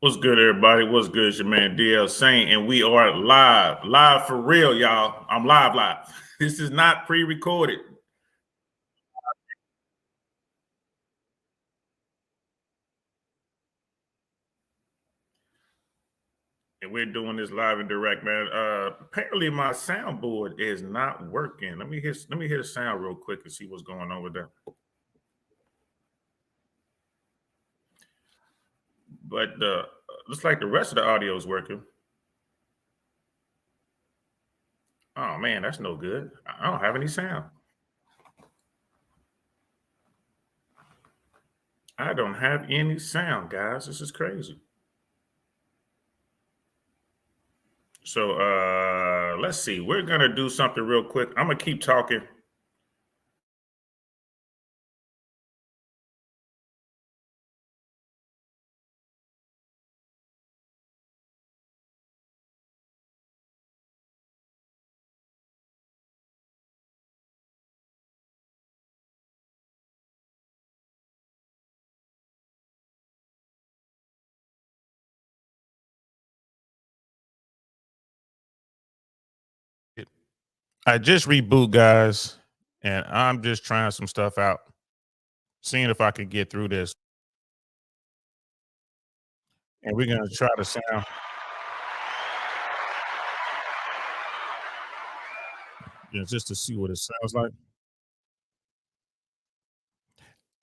What's good, everybody? What's good? It's your man DL Saint, and we are live for real, y'all. I'm live. This is not pre-recorded, and we're doing this live and direct, man. Apparently, my soundboard is not working. Let me hit a sound real quick and see what's going on with that. But looks like the rest of the audio is working. Oh man, that's no good. I don't have any sound. I don't have any sound, guys. This is crazy. So let's see. We're gonna do something real quick. I'm gonna keep talking. I just reboot, guys, and I'm just trying some stuff out, seeing if I can get through this. And we're gonna try the sound, just to see what it sounds like.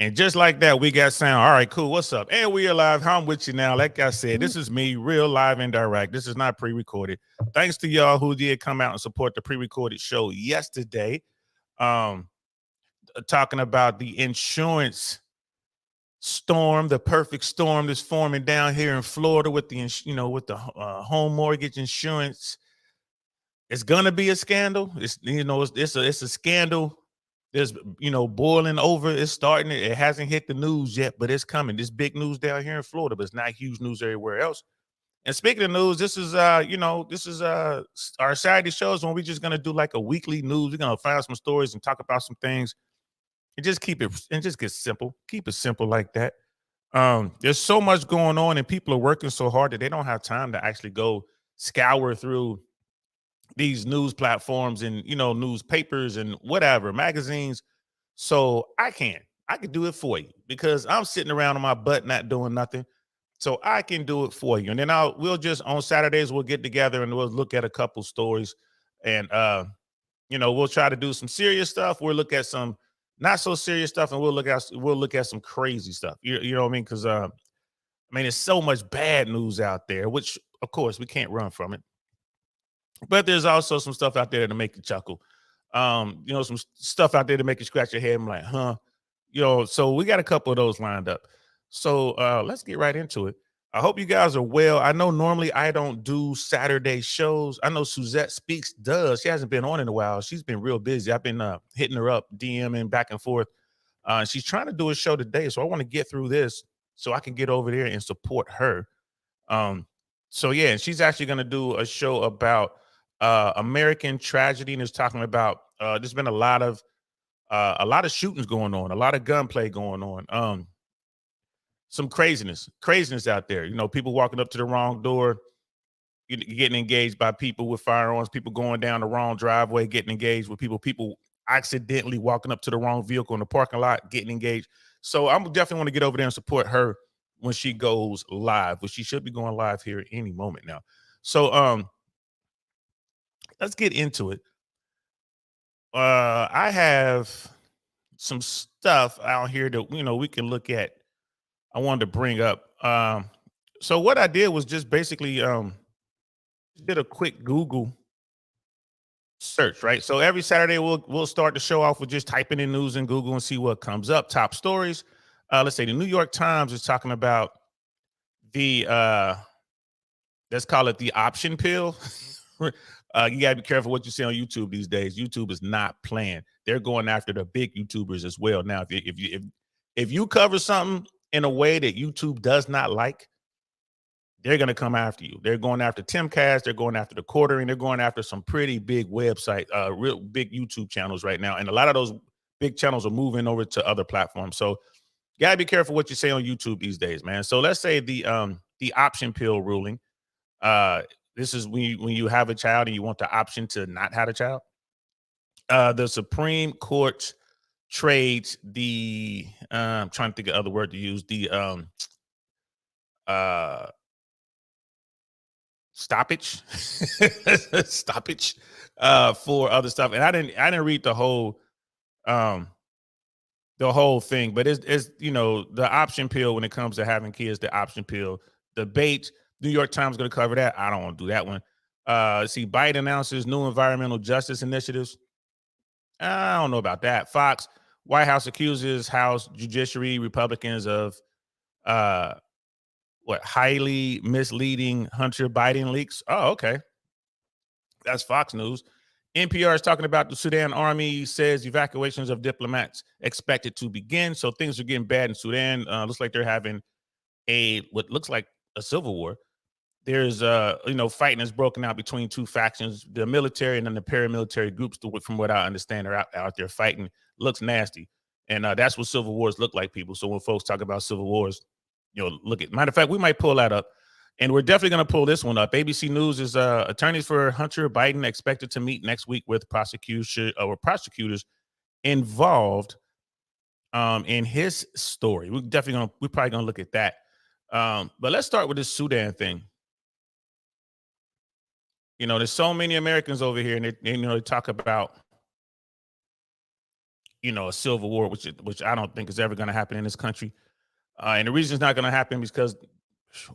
And just like that, we got sound. All right, cool. What's up? And we are live. I'm with you now. Like I said, this is me, real live and direct. This is not pre-recorded. Thanks to y'all who did come out and support the pre-recorded show yesterday. Um, Talking about the insurance storm, the perfect storm that's forming down here in Florida with the with the home mortgage insurance. It's gonna be a scandal. It's a scandal. There's boiling over. It's starting. It hasn't hit the news yet, but it's coming. This big news down here in Florida, but it's not huge news everywhere else. And speaking of news, this is our Saturday shows when we're just gonna do like a weekly news. We're gonna find some stories and talk about some things and just keep it and just get simple. Keep it simple like that. There's so much going on, and people are working so hard that they don't have time to actually go scour through these news platforms and newspapers and whatever magazines. So I can do it for you because I'm sitting around on my butt not doing nothing. So I can do it for you. And then we'll just on Saturdays we'll get together and we'll look at a couple stories, and we'll try to do some serious stuff. We'll look at some not so serious stuff, and we'll look at some crazy stuff. You know what I mean? Because there's so much bad news out there, which of course we can't run from it. But there's also some stuff out there to make you chuckle. Some stuff out there to make you scratch your head. I'm like, huh? So we got a couple of those lined up. So let's get right into it. I hope you guys are well. I know normally I don't do Saturday shows. I know Suzette Speaks does. She hasn't been on in a while. She's been real busy. I've been hitting her up, DMing back and forth. She's trying to do a show today. So I want to get through this so I can get over there and support her. Um, so yeah, and she's actually going to do a show about American tragedy, and is talking about there's been a lot of shootings going on, a lot of gunplay going on, some craziness out there. People walking up to the wrong door, getting engaged by people with firearms, people going down the wrong driveway, getting engaged with people accidentally walking up to the wrong vehicle in the parking lot, getting engaged. So I'm definitely want to get over there and support her when she goes live, which she should be going live here any moment now. So let's get into it. I have some stuff out here that we can look at. I wanted to bring up. So what I did was just basically did a quick Google search, right? So every Saturday we'll start the show off with just typing in news in Google and see what comes up. Top stories. Let's say the New York Times is talking about the let's call it the option pill. You gotta be careful what you say on YouTube these days. YouTube is not playing. They're going after the big YouTubers as well. Now, if you cover something in a way that YouTube does not like, they're gonna come after you. They're going after Timcast. They're going after the Quartering. They're going after some pretty big website, real big YouTube channels right now. And a lot of those big channels are moving over to other platforms. So you gotta be careful what you say on YouTube these days, man. So let's say the option pill ruling. This is when you have a child and you want the option to not have a child. The Supreme Court trades the I'm trying to think of other word to use, the uh stoppage stoppage for other stuff. And I didn't read um the whole thing, but it's the option pill when it comes to having kids, the option pill debate. New York Times going to cover that. I don't want to do that one. See, Biden announces new environmental justice initiatives. I don't know about that. Fox, White House accuses House Judiciary Republicans of uh highly misleading Hunter Biden leaks. Oh, okay. That's Fox News. NPR is talking about the Sudan army says evacuations of diplomats expected to begin. So things are getting bad in Sudan. Looks like they're having what looks like a civil war. There's fighting has broken out between two factions, the military and then the paramilitary groups. From what I understand, are out there fighting. Looks nasty, and that's what civil wars look like, people. So when folks talk about civil wars, look at. Matter of fact, we might pull that up, and we're definitely going to pull this one up. ABC News is attorneys for Hunter Biden expected to meet next week with prosecutors involved in his story. We're probably gonna look at that. But let's start with this Sudan thing. There's so many Americans over here, and they talk about a civil war, which I don't think is ever going to happen in this country. And the reason it's not going to happen is because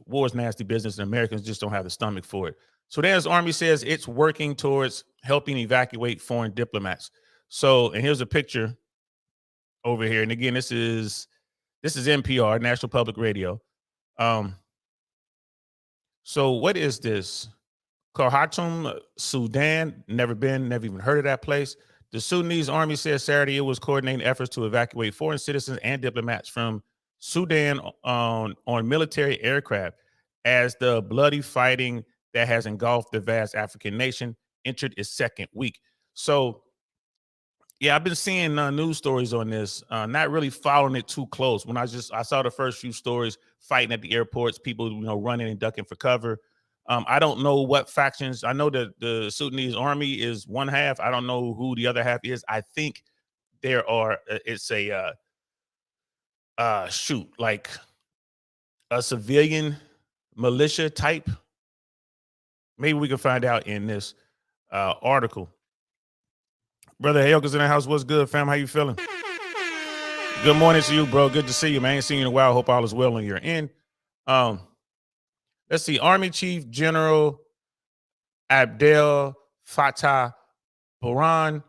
war is nasty business, and Americans just don't have the stomach for it. Sudan's army says it's working towards helping evacuate foreign diplomats. So, and here's a picture over here. And again, this is NPR, National Public Radio. So what is this? Khartoum, Sudan. Never even heard of that place. The Sudanese army says Saturday it was coordinating efforts to evacuate foreign citizens and diplomats from Sudan on military aircraft as the bloody fighting that has engulfed the vast African nation entered its second week. So, yeah, I've been seeing news stories on this, not really following it too close. When I saw the first few stories, fighting at the airports, people running and ducking for cover. I don't know what factions. I know that the Sudanese army is one half. I don't know who the other half is. I think there are. It's a like a civilian militia type. Maybe we can find out in this article. Brother Helga's in the house. What's good, fam? How you feeling? Good morning to you, bro. Good to see you, man. I ain't seen you in a while. Hope all is well on your end. Let's see. Army Chief General Abdel Fattah Burhan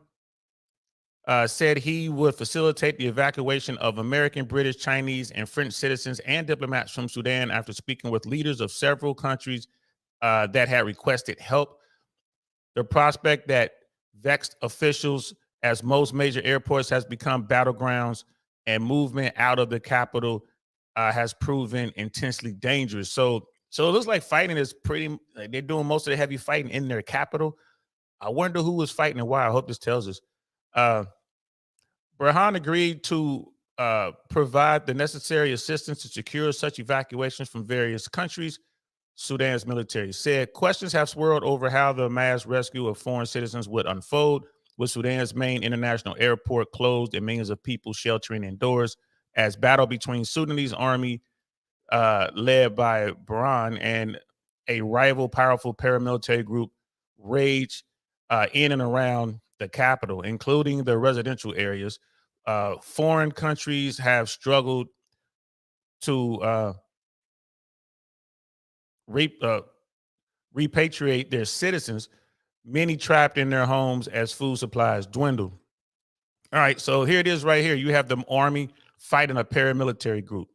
said he would facilitate the evacuation of American, British, Chinese, and French citizens and diplomats from Sudan after speaking with leaders of several countries that had requested help. The prospect that vexed officials as most major airports has become battlegrounds and movement out of the capital has proven intensely dangerous. So it looks like fighting is they're doing most of the heavy fighting in their capital. I wonder who was fighting and why. I hope this tells us. Burhan agreed to provide the necessary assistance to secure such evacuations from various countries. Sudan's military said questions have swirled over how the mass rescue of foreign citizens would unfold, with Sudan's main international airport closed and millions of people sheltering indoors as battle between Sudanese army led by Burhan and a rival powerful paramilitary group rage in and around the capital, including the residential areas. Foreign countries have struggled to repatriate their citizens, many trapped in their homes as food supplies dwindle. All right, so here it is right here. You have the army fighting a paramilitary group.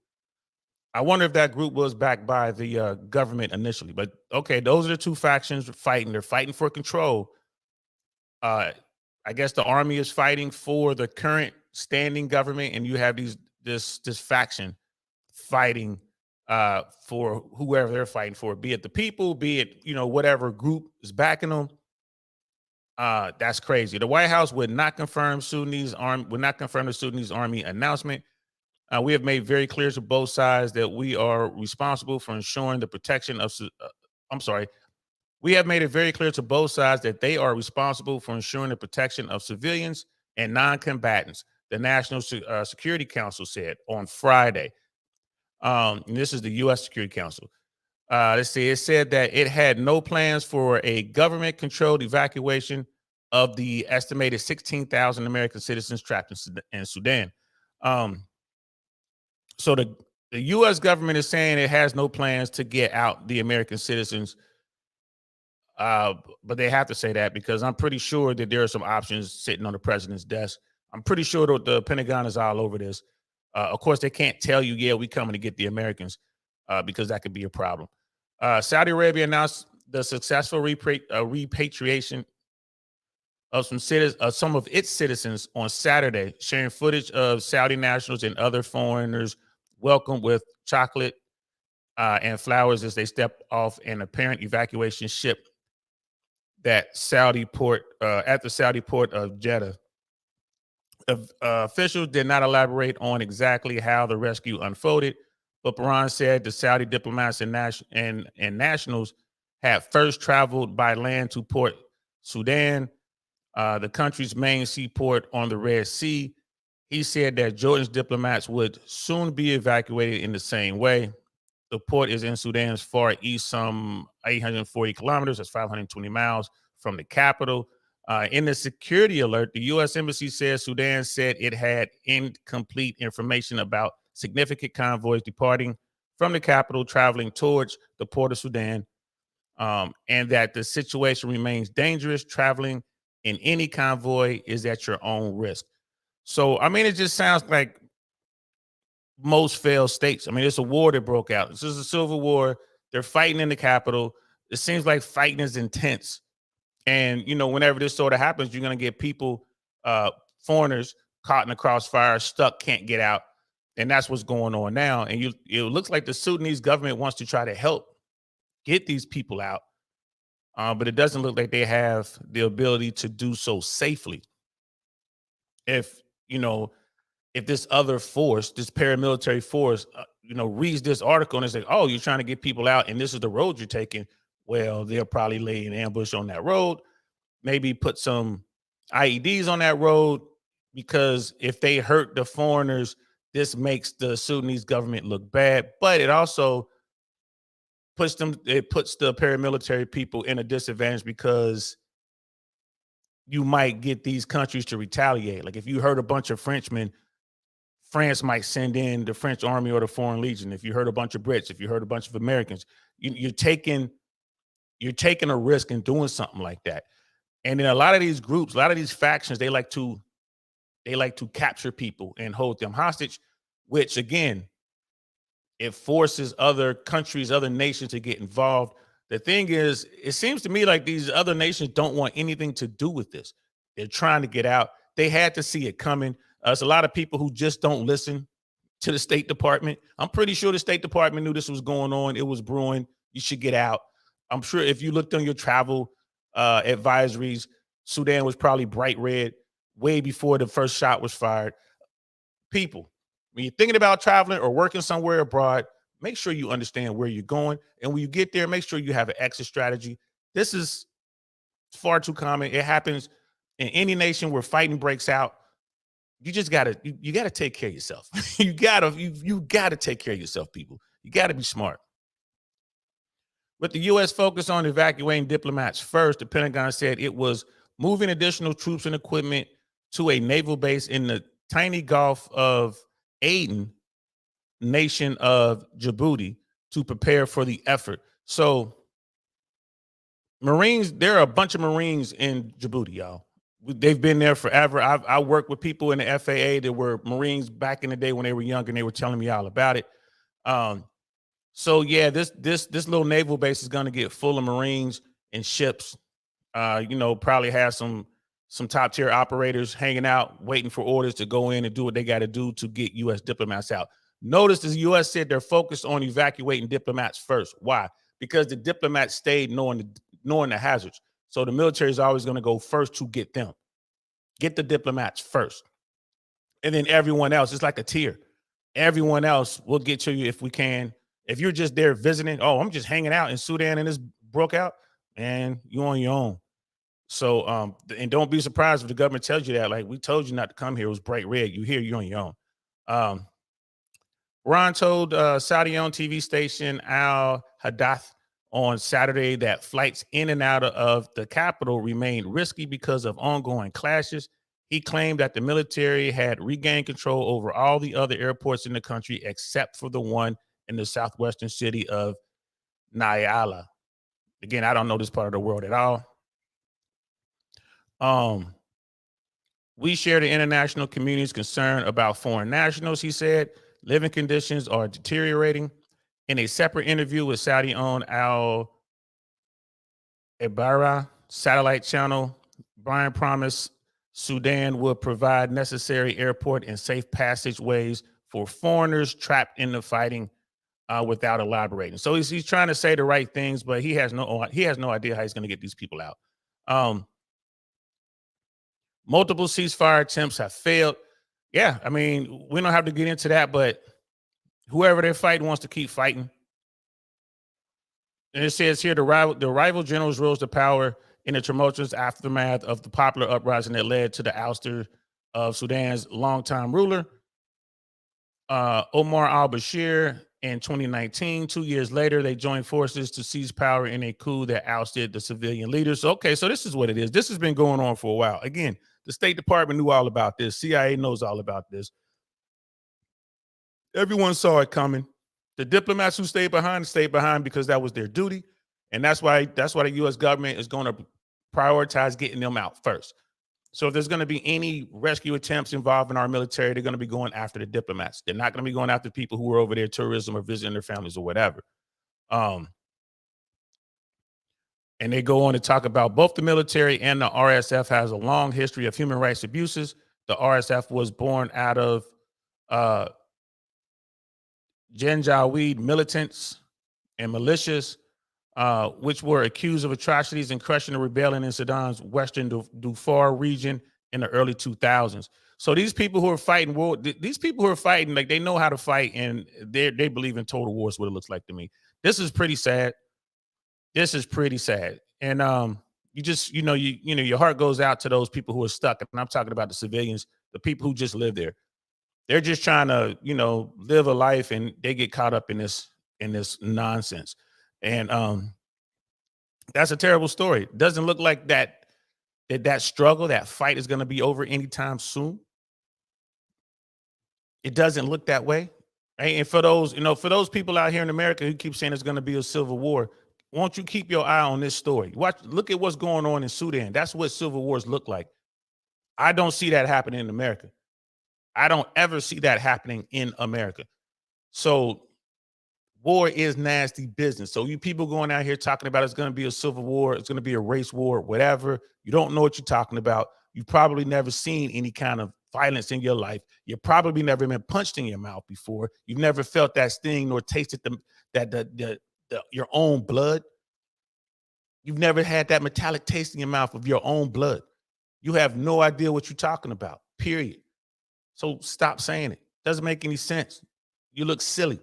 I wonder if that group was backed by the government initially. But okay, those are the two factions fighting. They're fighting for control. I guess the army is fighting for the current standing government, and you have this faction fighting for whoever they're fighting for, be it the people, be it whatever group is backing them. That's crazy. The White House would not confirm the Sudanese army announcement. We have made very clear to both sides that we are responsible for ensuring the protection of. I'm sorry. We have made it very clear to both sides that they are responsible for ensuring the protection of civilians and non-combatants. The National Security Council said on Friday. And this is the U.S. Security Council. Let's see. It said that it had no plans for a government-controlled evacuation of the estimated 16,000 American citizens trapped in Sudan. So the U.S. government is saying it has no plans to get out the American citizens, but they have to say that because I'm pretty sure that there are some options sitting on the president's desk. I'm pretty sure that the Pentagon is all over this. Of course, they can't tell you, yeah, we coming to get the Americans, because that could be a problem. Saudi Arabia announced the successful repatriation of some of its citizens on Saturday, sharing footage of Saudi nationals and other foreigners welcomed with chocolate and flowers as they stepped off an apparent evacuation ship that Saudi port at the Saudi port of Jeddah. Officials did not elaborate on exactly how the rescue unfolded, but Bahrain said the Saudi diplomats and nationals had first traveled by land to Port Sudan, the country's main seaport on the Red Sea. He said that Jordan's diplomats would soon be evacuated in the same way. The port is in Sudan's far east, some 840 kilometers, that's 520 miles from the capital. In the security alert, the U.S. Embassy says Sudan said it had incomplete information about significant convoys departing from the capital, traveling towards the port of Sudan, and that the situation remains dangerous. Traveling in any convoy is at your own risk. So, I mean, it just sounds like most failed states. I mean, it's a war that broke out. This is a civil war. They're fighting in the capital. It seems like fighting is intense. And, you know, whenever this sort of happens, you're going to get people, foreigners caught in the crossfire, stuck, can't get out. And that's what's going on now. And it looks like the Sudanese government wants to try to help get these people out. But it doesn't look like they have the ability to do so safely. If, you know, if this other force, this paramilitary force, reads this article and it's like, oh, you're trying to get people out and this is the road you're taking. Well, they'll probably lay an ambush on that road, maybe put some IEDs on that road, because if they hurt the foreigners, this makes the Sudanese government look bad, but it also puts the paramilitary people in a disadvantage because you might get these countries to retaliate. Like if you hurt a bunch of Frenchmen, France might send in the French army or the Foreign Legion. If you hurt a bunch of Brits, if you hurt a bunch of Americans, you're taking a risk in doing something like that. And in a lot of these groups, a lot of these factions, they like to capture people and hold them hostage, which again, it forces other countries, other nations to get involved. The thing is, it seems to me like these other nations don't want anything to do with this. They're trying to get out. They had to see it coming. There's a lot of people who just don't listen to the State Department. I'm pretty sure the State Department knew this was going on. It was brewing. You should get out. I'm sure if you looked on your travel advisories, Sudan was probably bright red way before the first shot was fired. People, when you're thinking about traveling or working somewhere abroad, make sure you understand where you're going. And when you get there, make sure you have an exit strategy. This is far too common. It happens in any nation where fighting breaks out. You just gotta take care of yourself. you gotta take care of yourself, people. You gotta be smart. With the U.S. focus on evacuating diplomats first, the Pentagon said it was moving additional troops and equipment to a naval base in the tiny Gulf of Aden, nation of Djibouti, to prepare for the effort. So, Marines, there are a bunch of Marines in Djibouti, y'all. They've been there forever. I worked with people in the FAA that were Marines back in the day when they were young, and they were telling me all about it. So yeah, this little naval base is going to get full of Marines and ships. Probably have some top tier operators hanging out, waiting for orders to go in and do what they got to do to get U.S. diplomats out. Notice the U.S. said they're focused on evacuating diplomats first. Why? Because the diplomats stayed knowing the hazards. So the military is always going to go first to get them. Get the diplomats first. And then everyone else, it's like a tier. Everyone else will get to you if we can. If you're just there visiting, oh, I'm just hanging out in Sudan and this broke out, and you on your own. So, and don't be surprised if the government tells you that, like, we told you not to come here. It was bright red. You here, you're on your own. Um, Ron told Saudi-owned TV station Al Hadath on Saturday that flights in and out of the capital remained risky because of ongoing clashes. He claimed that the military had regained control over all the other airports in the country except for the one in the southwestern city of Nyala. Again, I don't know this part of the world at all. We share the international community's concern about foreign nationals, he said. Living conditions are deteriorating. In a separate interview with Saudi-owned Al Ibara satellite channel, Brian promised Sudan would provide necessary airport and safe passageways for foreigners trapped in the fighting without elaborating. So he's trying to say the right things, but he has no idea how he's going to get these people out. Multiple ceasefire attempts have failed. Yeah, I mean, we don't have to get into that, but whoever they're fighting wants to keep fighting. And it says here the rival generals rose to power in the tumultuous aftermath of the popular uprising that led to the ouster of Sudan's longtime ruler, Omar al-Bashir, in 2019. 2 years later, they joined forces to seize power in a coup that ousted the civilian leaders. Okay, so this is what it is. This has been going on for a while. Again, the State Department knew all about this. CIA knows all about this. Everyone saw it coming. The diplomats who stayed behind because that was their duty. And that's why the US government is going to prioritize getting them out first. So if there's going to be any rescue attempts involving our military, they're going to be going after the diplomats. They're not going to be going after people who are over there tourism or visiting their families or whatever. And they go on to talk about both the military and the RSF has a long history of human rights abuses. The RSF was born out of Janjaweed militants and militias, which were accused of atrocities and crushing the rebellion in Sudan's western Darfur region in the early 2000s. So these people who are fighting war, these people who are fighting, like, they know how to fight, and they believe in total war is what it looks like to me. This is pretty sad. This is pretty sad. And you just, your heart goes out to those people who are stuck. And I'm talking about the civilians, the people who just live there. They're just trying to, live a life, and they get caught up in this nonsense. And that's a terrible story. It doesn't look like that struggle, that fight is going to be over anytime soon. It doesn't look that way. Right? And for those people out here in America who keep saying it's going to be a civil war, won't you keep your eye on this story? Look at what's going on in Sudan. That's what civil wars look like. I don't see that happening in America. I don't ever see that happening in America. So war is nasty business. So you people going out here talking about it's going to be a civil war, it's going to be a race war, whatever. You don't know what you're talking about. You've probably never seen any kind of violence in your life. You've probably never been punched in your mouth before. You've never felt that sting nor tasted your own blood. You've never had that metallic taste in your mouth of your own blood. You have no idea what you're talking about, period. So stop saying it. Doesn't make any sense. You look silly.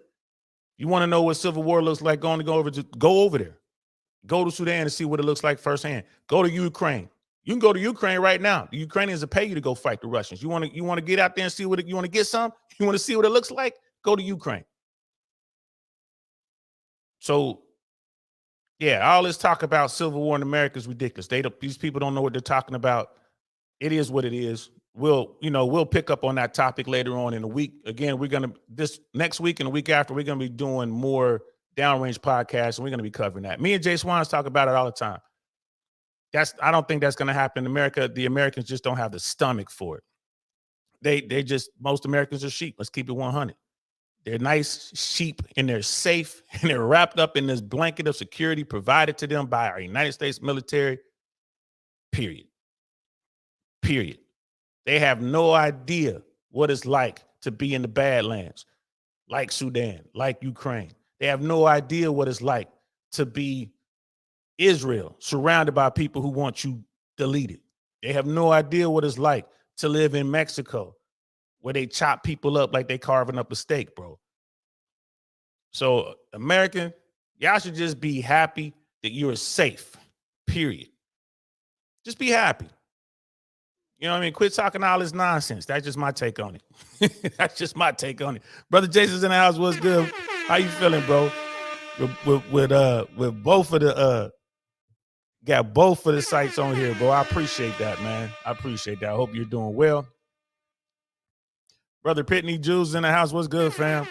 You want to know what civil war looks like? Go over there. Go to Sudan and see what it looks like firsthand. Go to Ukraine. You can go to Ukraine right now. The Ukrainians will pay you to go fight the Russians. You want to get out there and see you want to get some? You want to see what it looks like? Go to Ukraine. So, yeah, all this talk about civil war in America is ridiculous. These people don't know what they're talking about. It is what it is. We'll pick up on that topic later on in the week. Again, this next week and the week after, we're going to be doing more downrange podcasts, and we're going to be covering that. Me and Jay Swans talk about it all the time. I don't think that's going to happen in America. The Americans just don't have the stomach for it. Most Americans are sheep. Let's keep it 100. They're nice sheep, and they're safe, and they're wrapped up in this blanket of security provided to them by our United States military, period. They have no idea what it's like to be in the Badlands, like Sudan, like Ukraine. They have no idea what it's like to be Israel, surrounded by people who want you deleted. They have no idea what it's like to live in Mexico, where they chop people up like they carving up a steak, bro. So, American, y'all should just be happy that you're safe, period. Just be happy. You know what I mean? Quit talking all this nonsense. That's just my take on it. That's just my take on it. Brother Jason's in the house. What's good? How you feeling, bro? With both of the got both of the sites on here, bro. I appreciate that, man. I appreciate that. I hope you're doing well. Brother Pitney Jules in the house. What's good, fam?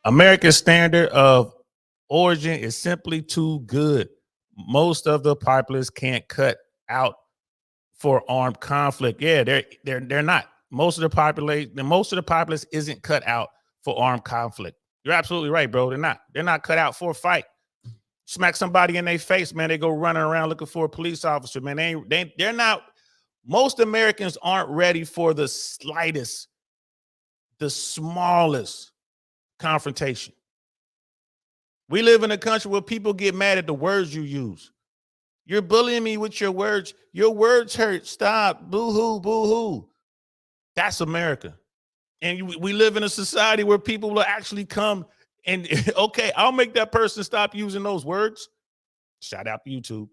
America's standard of origin is simply too good. Most of the populace can't cut out for armed conflict. Yeah, they're not. Most of the populace isn't cut out for armed conflict. You're absolutely right, bro. They're not. They're not cut out for a fight. Smack somebody in their face, man. They go running around looking for a police officer, man. They're not. Most Americans aren't ready for the slightest, the smallest confrontation. We live in a country where people get mad at the words you use. You're bullying me with your words. Your words hurt. Stop. Boo-hoo, boo-hoo. That's America. And we live in a society where people will actually come and, okay, I'll make that person stop using those words. Shout out to YouTube.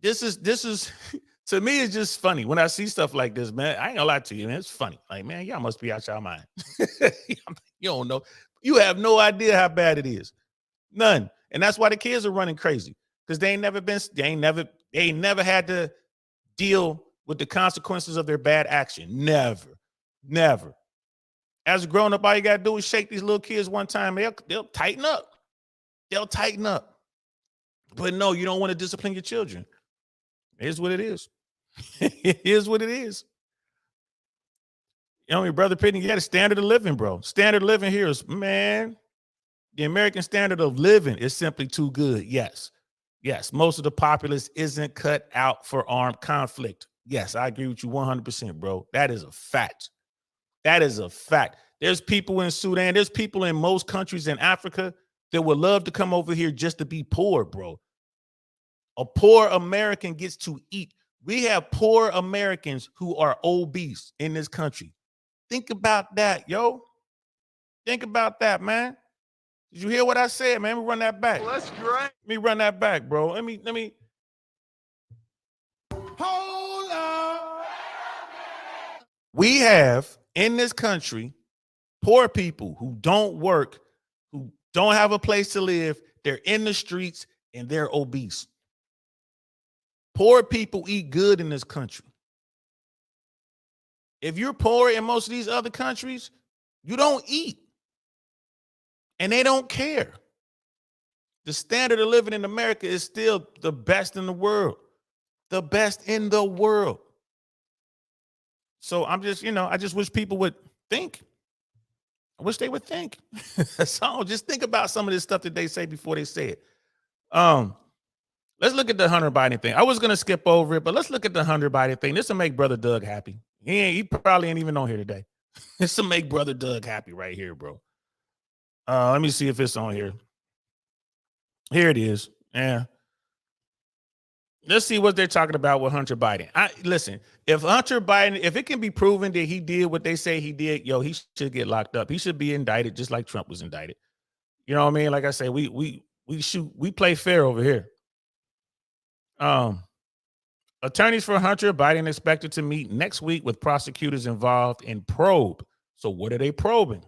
This is to me, it's just funny when I see stuff like this, man. I ain't gonna lie to you, man. It's funny. Like, man, y'all must be out your mind. You don't know. You have no idea how bad it is. None. And that's why the kids are running crazy. Because they ain't never had to deal with the consequences of their bad action. Never. As a grown up, all you gotta do is shake these little kids one time. They'll tighten up. They'll tighten up. But no, you don't want to discipline your children. Here's what it is. Here's what it is. You know, your brother Pitney, you got a standard of living, bro. Standard of living here is, man, the American standard of living is simply too good. Yes. Most of the populace isn't cut out for armed conflict. Yes, I agree with you 100%, bro. That is a fact. That is a fact. There's people in Sudan. There's people in most countries in Africa that would love to come over here just to be poor, bro. A poor American gets to eat. We have poor Americans who are obese in this country. Think about that, yo. Think about that, man. Did you hear what I said, man? Let me run that back. Well, that's great. Let me run that back, bro. Let me. Hold on. We have in this country poor people who don't work, who don't have a place to live. They're in the streets and they're obese. Poor people eat good in this country. If you're poor in most of these other countries, you don't eat. And they don't care. The standard of living in America is still the best in the world. The best in the world. So I'm just, I just wish people would think. I wish they would think. So just think about some of this stuff that they say before they say it. Let's look at the Hunter Biden thing. I was gonna skip over it, but let's look at the Hunter Biden thing. This will make Brother Doug happy. He probably ain't even on here today. This will make Brother Doug happy right here, bro. Let me see if it's on here. Here it is. Yeah. Let's see what they're talking about with Hunter Biden. Listen, if Hunter Biden, if it can be proven that he did what they say he did, he should get locked up. He should be indicted just like Trump was indicted. You know what I mean? Like I say, we play fair over here. Attorneys for Hunter Biden expected to meet next week with prosecutors involved in probe. So what are they probing?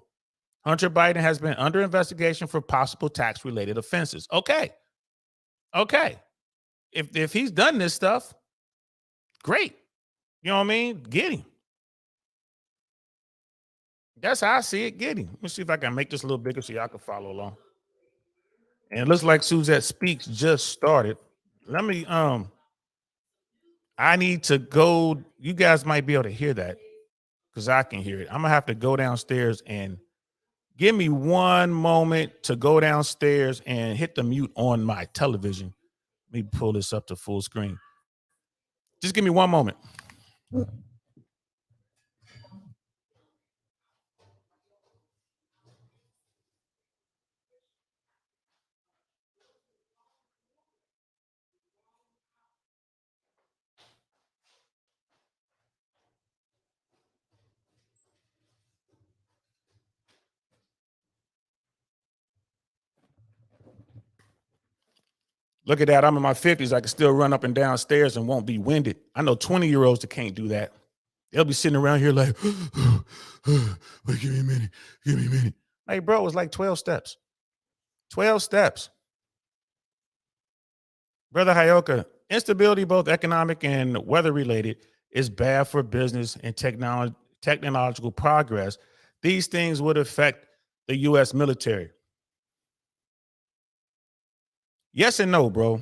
Hunter Biden has been under investigation for possible tax-related offenses. Okay. If he's done this stuff, great. You know what I mean? Get him. That's how I see it. Get him. Let me see if I can make this a little bigger so y'all can follow along. And it looks like Suzette Speaks just started. Let me, I need to go. You guys might be able to hear that because I can hear it. I'm going to have to go downstairs and give me one moment to go downstairs and hit the mute on my television. Let me pull this up to full screen. Just give me one moment. Look at that. I'm in my 50s. I can still run up and down stairs and won't be winded. I know 20-year-olds that can't do that. They'll be sitting around here like, wait, give me a minute. Give me a minute. Hey, bro, it was like 12 steps. 12 steps. Brother Hayoka, instability, both economic and weather related, is bad for business and technological progress. These things would affect the U.S. military. Yes and no, bro.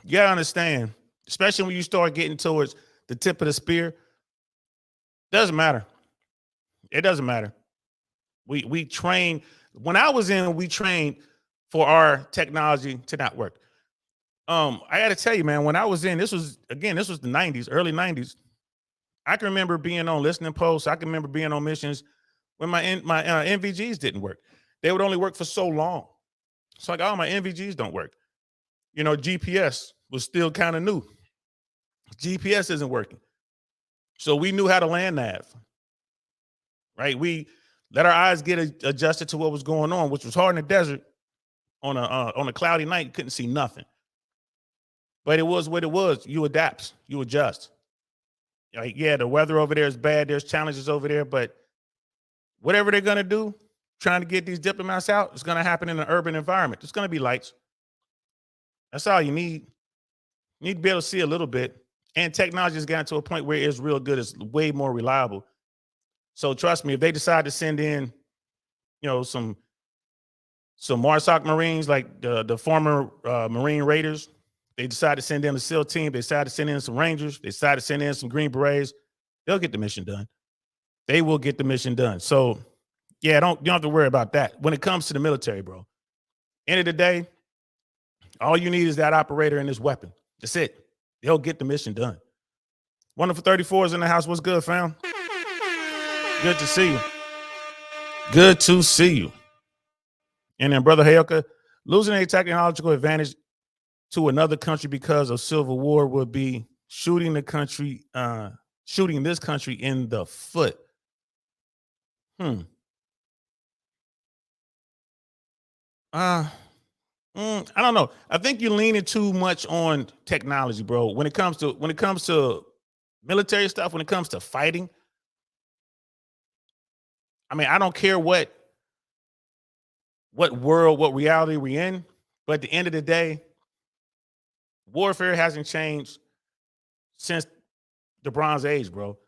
You gotta understand, especially when you start getting towards the tip of the spear. Doesn't matter. It doesn't matter. We train. When I was in, we trained for our technology to not work. I got to tell you, man, when I was in, this was the 90s, early 90s. I can remember being on listening posts. I can remember being on missions when my NVGs didn't work. They would only work for so long. So like, oh, my NVGs don't work. You know, GPS was still kind of new. GPS isn't working. So we knew how to land nav, right? We let our eyes get adjusted to what was going on, which was hard in the desert. On a cloudy night, you couldn't see nothing. But it was what it was. You adapt, you adjust. Like, yeah, the weather over there is bad. There's challenges over there, but whatever they're gonna do, trying to get these diplomats out, it's gonna happen in an urban environment. There's gonna be lights. That's all you need. You need to be able to see a little bit. And technology has gotten to a point where it's real good. It's way more reliable. So trust me, if they decide to send in, you know, some MARSOC Marines, like the former Marine Raiders, they decide to send in a SEAL team, they decide to send in some Rangers, they decide to send in some Green Berets, they'll get the mission done. They will get the mission done. So yeah, you don't have to worry about that. When it comes to the military, bro, end of the day, all you need is that operator and this weapon. That's it. They'll get the mission done. Wonderful 34 is in the house. What's good, fam? Good to see you. Good to see you. And then, Brother Hayoka, losing a technological advantage to another country because of civil war would be shooting this country in the foot. I don't know. I think you're leaning too much on technology, bro. When it comes to military stuff, when it comes to fighting, I mean, I don't care what world, what reality we're in, but at the end of the day, warfare hasn't changed since the Bronze Age, bro.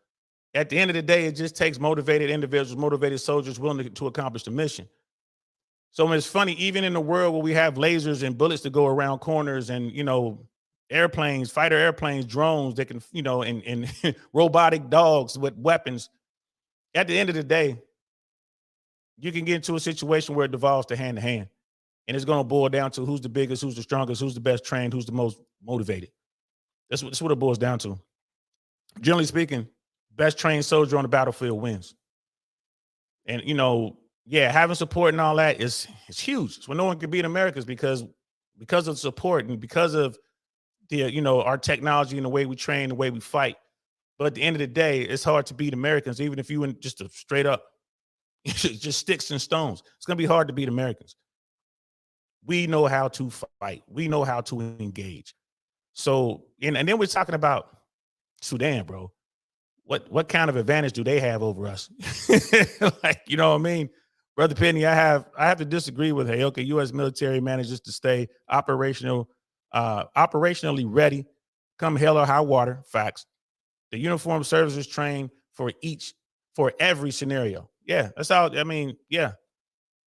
At the end of the day, it just takes motivated individuals, motivated soldiers willing to accomplish the mission. So it's funny, even in the world where we have lasers and bullets to go around corners and, you know, airplanes, fighter airplanes, drones that can, you know, and robotic dogs with weapons, at the end of the day, you can get into a situation where it devolves to hand. And it's going to boil down to who's the biggest, who's the strongest, who's the best trained, who's the most motivated. That's what it boils down to. Generally speaking, best trained soldier on the battlefield wins. And, you know, yeah, having support and all that is huge. It's when no one can beat America's because of support and because of the, you know, our technology and the way we train, the way we fight. But at the end of the day, it's hard to beat Americans, even if you went just a straight up, just sticks and stones. It's going to be hard to beat Americans. We know how to fight. We know how to engage. So, and then we're talking about Sudan, bro. What kind of advantage do they have over us? Like, you know what I mean? Brother Penny, I have to disagree with Hayoka. U.S. military manages to stay operationally ready, come hell or high water. Facts. The uniformed services train for every scenario. Yeah, that's how. I mean, yeah.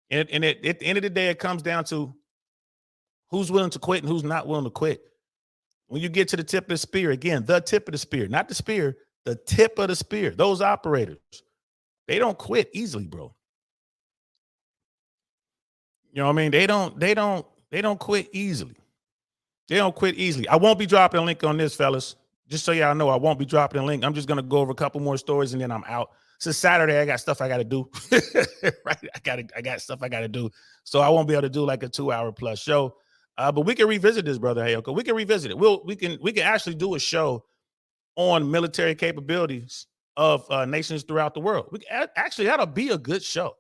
And at the end of the day, it comes down to who's willing to quit and who's not willing to quit. When you get to the tip of the spear, again, the tip of the spear, not the spear, the tip of the spear. Those operators, they don't quit easily, bro. You know what I mean? They don't quit easily. They don't quit easily. I won't be dropping a link on this, fellas. Just so y'all know, I won't be dropping a link. I'm just gonna go over a couple more stories and then I'm out. Since Saturday, I got stuff I gotta do. Right? I got stuff I gotta do. So I won't be able to do like a 2-hour plus show. But we can revisit this, brother Hayoka. We can revisit it. We can actually do a show on military capabilities of nations throughout the world. Actually, that'll be a good show.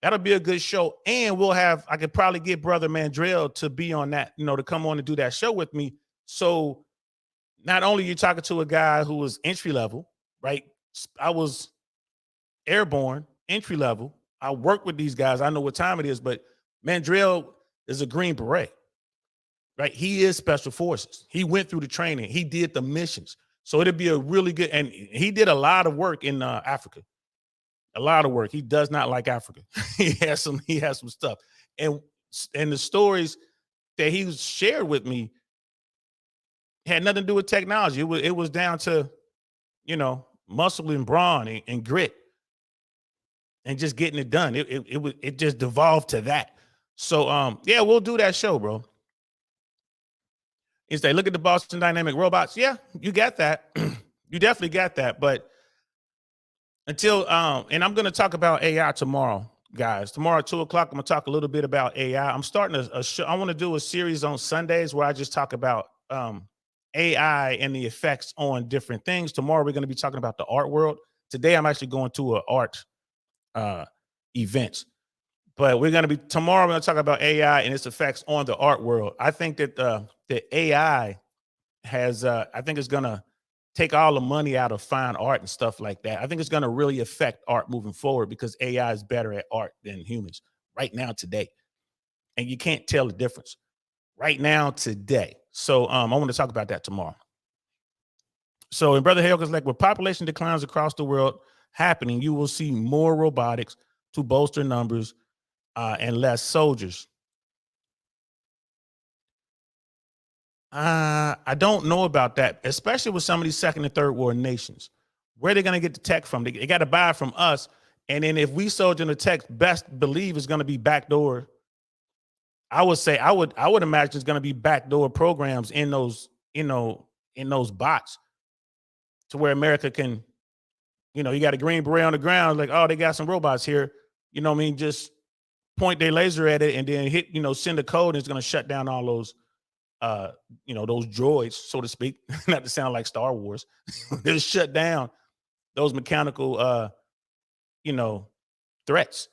That'll be a good show. And I could probably get Brother Mandrell to be on that, to come on and do that show with me. So not only you're talking to a guy who was entry level, right? I was airborne, entry level. I work with these guys. I know what time it is, but Mandrell is a Green Beret, right? He is special forces. He went through the training. He did the missions. So it'd be a really good, and he did a lot of work in Africa. A lot of work. He does not like Africa. He has some stuff. And the stories that he shared with me had nothing to do with technology. It was down to, muscle and brawn and grit and just getting it done. It just devolved to that. So yeah, we'll do that show, bro. Is they look at the Boston Dynamic robots? Yeah, you got that. You definitely got that. But until and I'm gonna talk about AI tomorrow, guys. Tomorrow at 2:00, I'm gonna talk a little bit about AI. I'm starting a show. I want to do a series on Sundays where I just talk about AI and the effects on different things. Tomorrow we're going to be talking about the art world. Today I'm actually going to an art event, but tomorrow we're going to talk about AI and its effects on the art world. I think that the AI has I think it's going to take all the money out of fine art and stuff like that. I think it's going to really affect art moving forward because AI is better at art than humans right now today, and you can't tell the difference right now today. So I want to talk about that tomorrow. So in Brother Hayoka's like, with population declines across the world happening, you will see more robotics to bolster numbers and less soldiers. I don't know about that, especially with some of these second and third world nations. Where are they going to get the tech from? They got to buy it from us. And then if we sold in the tech, best believe it's going to be backdoor. I would say I would imagine it's going to be backdoor programs in those, in those bots to where America can, you got a Green Beret on the ground, like, oh, they got some robots here. You know what I mean? Just point their laser at it and then hit, send a code and it's going to shut down all those, those droids, so to speak, not to sound like Star Wars. Just shut down those mechanical, threats.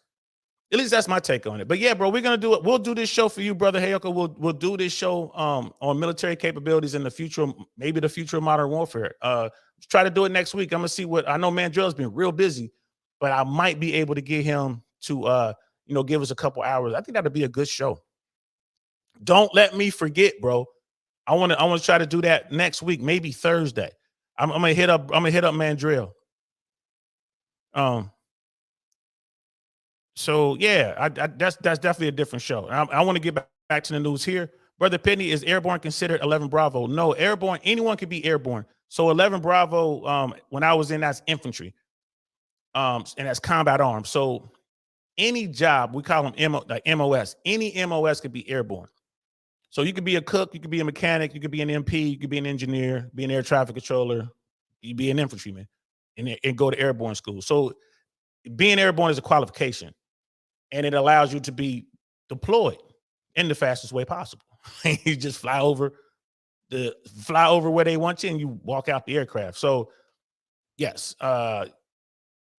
At least that's my take on it. But yeah, bro, we're gonna do it. We'll do this show for you, Brother Hayoka. We'll do this show on military capabilities in the future, maybe the future of modern warfare. Let's try to do it next week. I'm gonna see what I know. Mandrell's been real busy, but I might be able to get him to give us a couple hours. I think that'd be a good show. Don't let me forget, bro. I want to try to do that next week, maybe Thursday. I'm gonna hit up Mandrell. So yeah, that's definitely a different show. I want to get back to the news here. Brother Penny, is airborne considered 11 Bravo? No, airborne, anyone can be airborne. So 11 Bravo, when I was in, that's infantry, and that's combat arms. So any job, we call them MOS. Any MOS could be airborne. So you could be a cook, you could be a mechanic, you could be an MP, you could be an engineer, be an air traffic controller, you be an infantryman, and go to airborne school. So being airborne is a qualification. And it allows you to be deployed in the fastest way possible. You just fly over where they want you and you walk out the aircraft. So yes,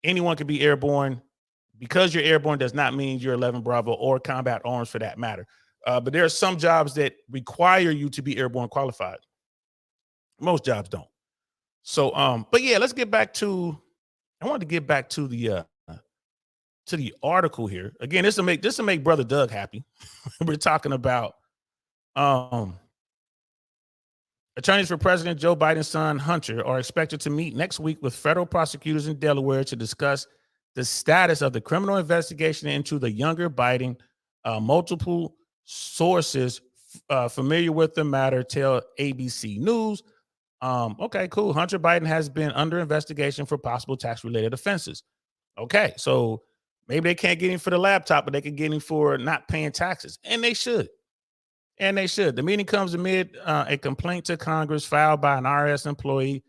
anyone can be airborne. Because you're airborne does not mean you're 11 Bravo or combat arms for that matter. But there are some jobs that require you to be airborne qualified. Most jobs don't. So, but yeah, let's get back to, I wanted to get back to the article here. Again, this will make Brother Doug happy. We're talking about attorneys for President Joe Biden's son, Hunter, are expected to meet next week with federal prosecutors in Delaware to discuss the status of the criminal investigation into the younger Biden. Multiple sources familiar with the matter tell ABC News. Okay, cool. Hunter Biden has been under investigation for possible tax-related offenses. Okay, so maybe they can't get him for the laptop, but they can get him for not paying taxes. And they should. The meeting comes amid a complaint to Congress filed by an IRS employee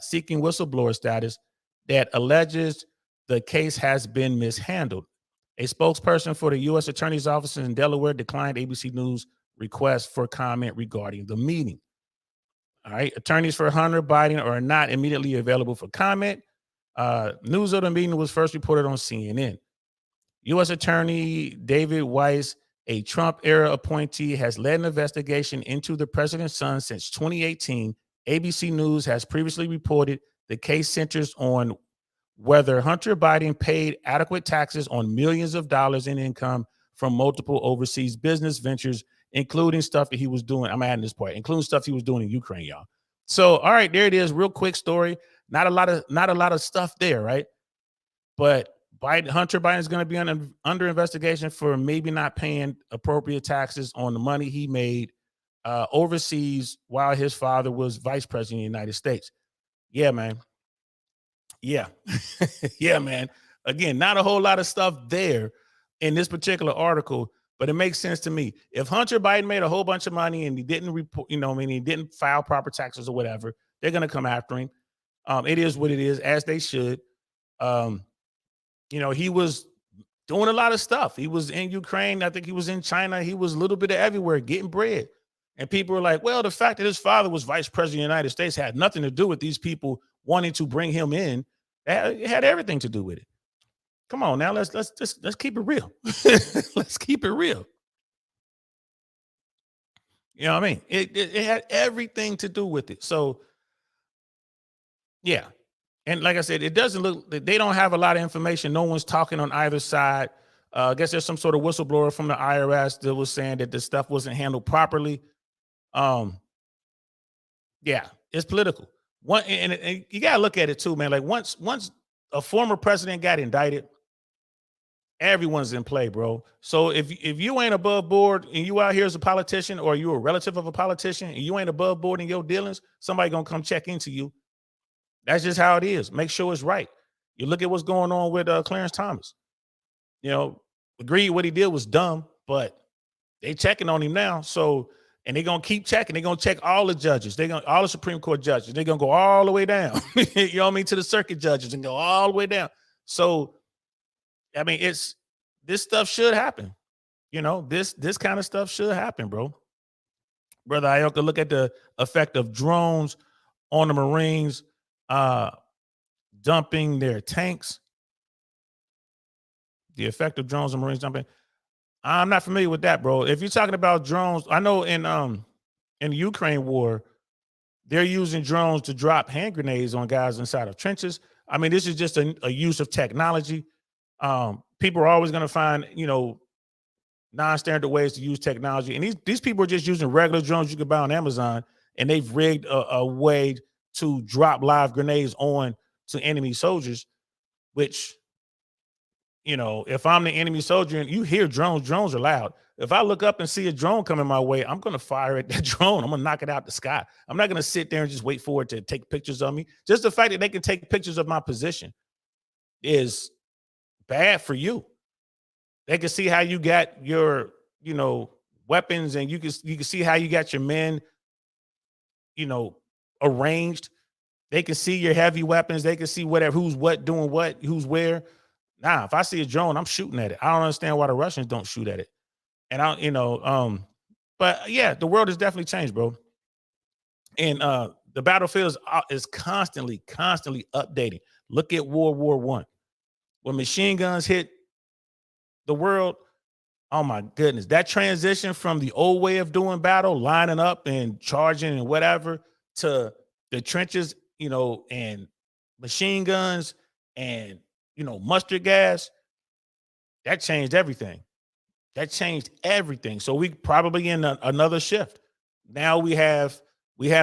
seeking whistleblower status that alleges the case has been mishandled. A spokesperson for the U.S. Attorney's Office in Delaware declined ABC News' request for comment regarding the meeting. All right, attorneys for Hunter Biden are not immediately available for comment. News of the meeting was first reported on CNN. U.S. Attorney David Weiss, a Trump era appointee, has led an investigation into the president's son since 2018. ABC News has previously reported the case centers on whether Hunter Biden paid adequate taxes on millions of dollars in income from multiple overseas business ventures, including stuff that he was doing. I'm adding this part, including stuff he was doing in Ukraine, y'all. So, all right, there it is. Real quick story. Not a lot of stuff there, right? But Hunter Biden is going to be under investigation for maybe not paying appropriate taxes on the money he made overseas while his father was vice president of the United States. Yeah, man. Yeah. Yeah, man. Again, not a whole lot of stuff there in this particular article, but it makes sense to me. If Hunter Biden made a whole bunch of money and he didn't report, he didn't file proper taxes or whatever, they're going to come after him. It is what it is, as they should. He was doing a lot of stuff. He was in Ukraine. I think he was in China. He was a little bit of everywhere getting bread. And people were like, well, the fact that his father was vice president of the United States had nothing to do with these people wanting to bring him in. It had everything to do with it. Come on now, let's keep it real. Let's keep it real. You know what I mean? It had everything to do with it. So, yeah. And like I said, it doesn't look, they don't have a lot of information. No one's talking on either side. I guess there's some sort of whistleblower from the IRS that was saying that the stuff wasn't handled properly. Yeah, it's political. And you gotta look at it too, man. Like once a former president got indicted, everyone's in play, bro. So if you ain't above board and you out here as a politician, or you're a relative of a politician and you ain't above board in your dealings, somebody gonna come check into you. That's just how it is. Make sure it's right. You look at what's going on with Clarence Thomas. Agreed what he did was dumb, but they checking on him now. So, and they're gonna keep checking. They're gonna check all the judges. All the Supreme Court judges. They're gonna go all the way down. You know what I mean? To the circuit judges and go all the way down. So, I mean, this stuff should happen. This kind of stuff should happen, bro. Brother Ioka, look at the effect of drones on the Marines dumping their tanks. The effect of drones on Marines dumping. I'm not familiar with that, bro. If you're talking about drones, I know in the Ukraine war, they're using drones to drop hand grenades on guys inside of trenches. I mean, this is just a use of technology. People are always going to find, non-standard ways to use technology. And these people are just using regular drones you can buy on Amazon, and they've rigged a way to drop live grenades on to enemy soldiers, which, if I'm the enemy soldier and you hear drones are loud. If I look up and see a drone coming my way, I'm going to fire at that drone. I'm going to knock it out the sky. I'm not going to sit there and just wait for it to take pictures of me. Just the fact that they can take pictures of my position is bad for you. They can see how you got your, weapons, and you can see how you got your men, arranged. They can see your heavy weapons. They can see whatever, who's what, doing what, who's where. Nah, if I see a drone, I'm shooting at it. I don't understand why the Russians don't shoot at it. And but yeah, the world has definitely changed, bro. And the battlefield is constantly updating. Look at World War I. When machine guns hit the world, oh my goodness, that transition from the old way of doing battle, lining up and charging and whatever, to the trenches, and machine guns and, mustard gas, that changed everything. So we probably in another shift. Now we have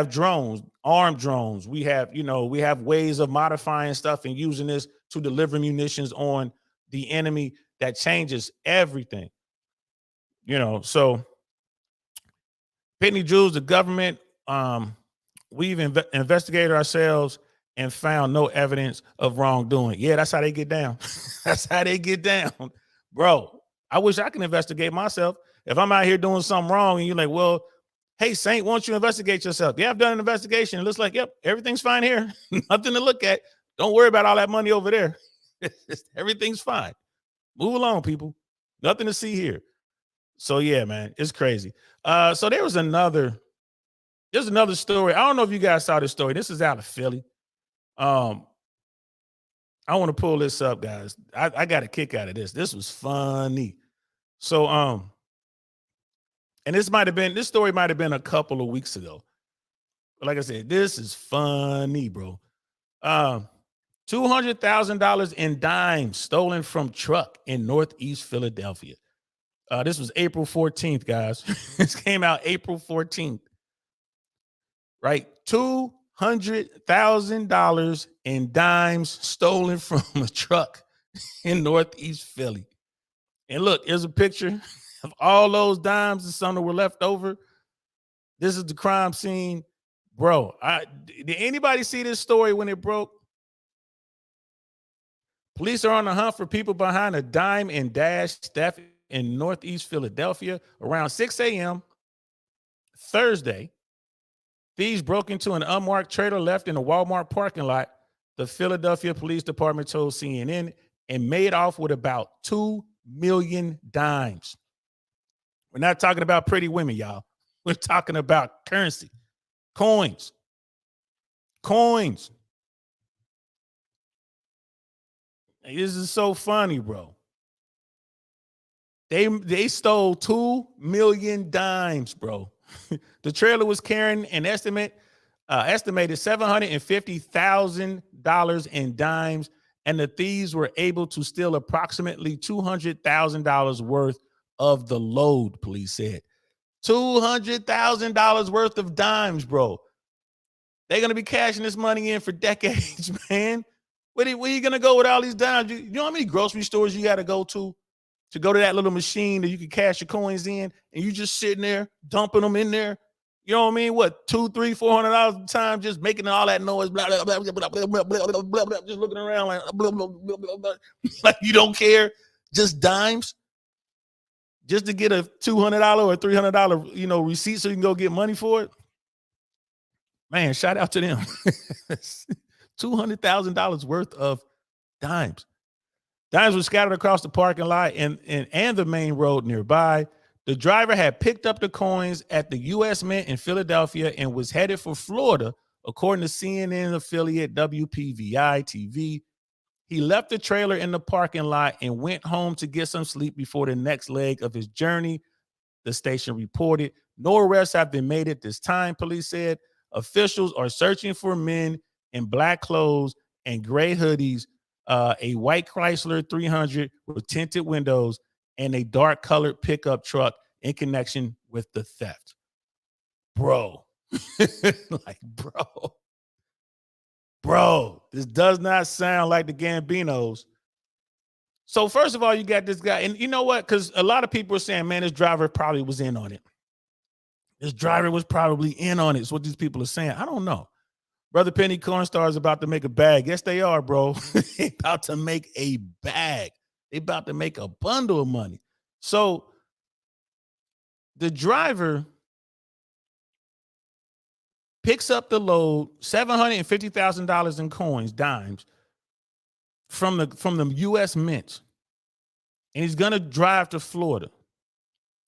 drones, armed drones. We have ways of modifying stuff and using this to deliver munitions on the enemy. That changes everything. So Pitney Jews, the government, we've investigated ourselves and found no evidence of wrongdoing. Yeah, that's how they get down. That's how they get down. Bro, I wish I can investigate myself. If I'm out here doing something wrong and you're like, well, hey, Saint, why don't you investigate yourself? Yeah, I've done an investigation. It looks like, yep, everything's fine here. Nothing to look at. Don't worry about all that money over there. Everything's fine. Move along, people. Nothing to see here. So yeah, man, it's crazy. So there's another story. I don't know if you guys saw this story. This is out of Philly. I want to pull this up, guys. I got a kick out of this. This was funny. So, and this story might have been a couple of weeks ago. But like I said, this is funny, bro. $200,000 in dimes stolen from truck in Northeast Philadelphia. This was April 14th, guys. This came out April 14th. Right? $200,000 in dimes stolen from a truck in Northeast Philly. And look, here's a picture of all those dimes and some that were left over. This is the crime scene. Bro, did anybody see this story when it broke? Police are on the hunt for people behind a dime and dash theft in Northeast Philadelphia around 6 a.m. Thursday. Thieves broke into an unmarked trailer left in a Walmart parking lot, the Philadelphia Police Department told CNN, and made off with about 2 million dimes. We're not talking about pretty women, y'all. We're talking about currency, coins. This is so funny, bro. They stole 2 million dimes, bro. The trailer was carrying an estimated $750,000 in dimes, and the thieves were able to steal approximately $200,000 worth of the load, police said. $200,000 worth of dimes, bro. They're going to be cashing this money in for decades, man. Where are you going to go with all these dimes? You know how many grocery stores you got to go to that little machine that you can cash your coins in, and you just sitting there dumping them in there? You know what I mean? What, $200, $300, $400 a time, just making all that noise, blah, blah, blah, blah, blah, blah, blah, blah, blah, blah, just looking around like, blah, blah, blah, blah, blah. Like you don't care, just dimes, just to get a $200 or $300, receipt so you can go get money for it. Man, shout out to them. $200,000 worth of dimes. Dimes were scattered across the parking lot and the main road nearby. The driver had picked up the coins at the U.S. Mint in Philadelphia and was headed for Florida, according to CNN affiliate WPVI TV. He left the trailer in the parking lot and went home to get some sleep before the next leg of his journey, the station reported. No arrests have been made at this time, police said. Officials are searching for men in black clothes and gray hoodies, a white Chrysler 300 with tinted windows, and a dark colored pickup truck in connection with the theft. Bro, bro, this does not sound like the Gambinos. So first of all, you got this guy, and you know what? Because a lot of people are saying, man, this driver probably was in on it. This driver was probably in on it. It's what these people are saying. I don't know. Brother Penny Cornstar is about to make a bag. Yes, they are, bro. They about to make a bag. They about to make a bundle of money. So the driver picks up the load, $750,000 in coins, dimes, from the U.S. Mint, and he's gonna drive to Florida.